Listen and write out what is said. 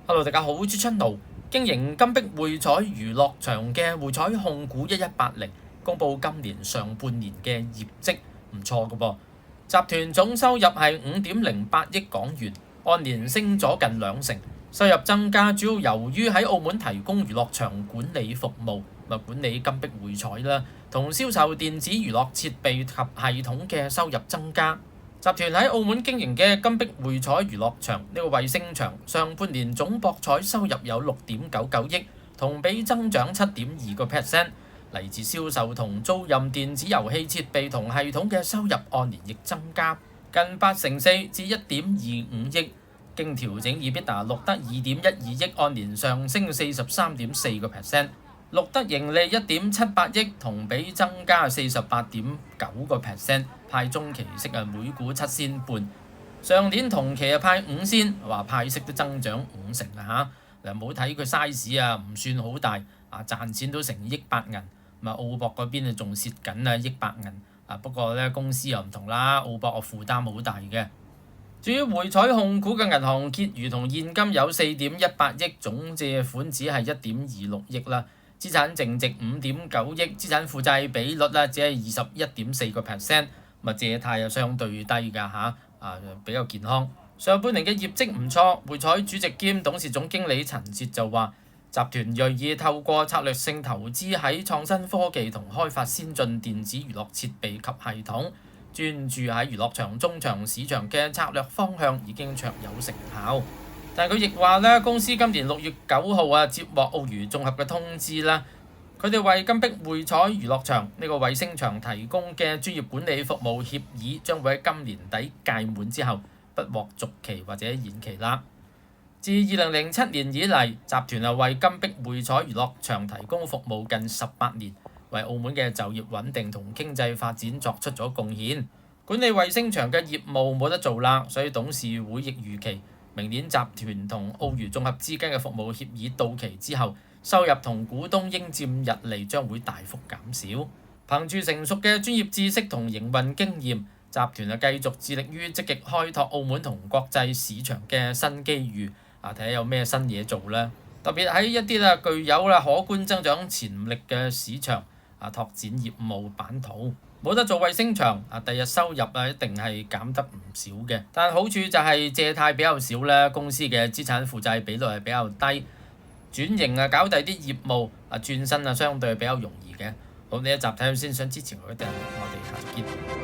Hello，大家好，我係春露。經營金碧匯彩娛樂場嘅匯彩控股1180公佈今年上半年嘅業績唔錯嘅噃，集團總收入係5.08億港元，按年升咗近2成。收入增加主要由於喺澳門提供娛樂場管理服務，管理金碧匯彩啦，同銷售電子娛樂設備及系統嘅收入增加。集團喺澳門經營嘅金碧匯彩娛樂場呢個衛星場，上半年總博彩收入有6.99億，同比增長7.2%。嚟自銷售同租賃電子遊戲設備同系統嘅收入按年亦增加近8.4%至1.25億，經調整 EBITDA 錄得2.12億，按年上升43.4%。錄得盈利1.78億，同比增加48.9%，派中期息每股7仙半，上年同期派5仙，話派息都增長50%啦嚇。嗱，冇睇佢 size 唔算好大，賺錢都成億8銀，澳博嗰邊仲蝕緊億8銀，不過咧公司又唔同啦，澳博個負擔好大嘅。至於匯彩控股嘅銀行結餘同現金有4.18億，總借款只係1.26億啦。資產淨值5.9億，資產負債比率只係21.4%，借貸又相對低㗎嚇，比較健康。上半年嘅業績唔錯，匯彩主席兼董事總經理陳哲就話，集團銳意透過策略性投資喺創新科技同開發先進電子娛樂設備及系統，專注喺娛樂場中場市場嘅策略方向已經卓有成效。但係佢亦話咧，公司今年6月9號接獲澳娛綜合嘅通知啦，佢哋為金碧匯彩娛樂場呢個衛星場提供嘅專業管理服務協議將會喺今年底屆滿之後，不獲續期或者延期啦。自2007年以嚟，集團為金碧匯彩娛樂場提供服務近18年，為澳門嘅就業穩定同經濟發展作出咗貢獻。管理衛星場嘅業務冇得做啦，所以董事會亦預期明年集團同澳娛綜合之間嘅服務協議到期之後，收入同股東應佔溢利將會大幅減少。憑住成熟嘅專業知識同營運經驗，集團繼續致力於積極開拓澳門同國際市場嘅新機遇，睇下有咩新嘢做啦。特別喺一啲具有可觀增長潛力嘅市場，拓展業務版圖。冇得做衛星場，第日收入一定係減得唔少嘅。但好處就係借貸比較少啦，公司嘅資產負債比率係比較低，轉型搞第啲業務轉身相對比較容易嘅。好，呢一集睇到先，想支持我嘅訂閱，我哋下集見。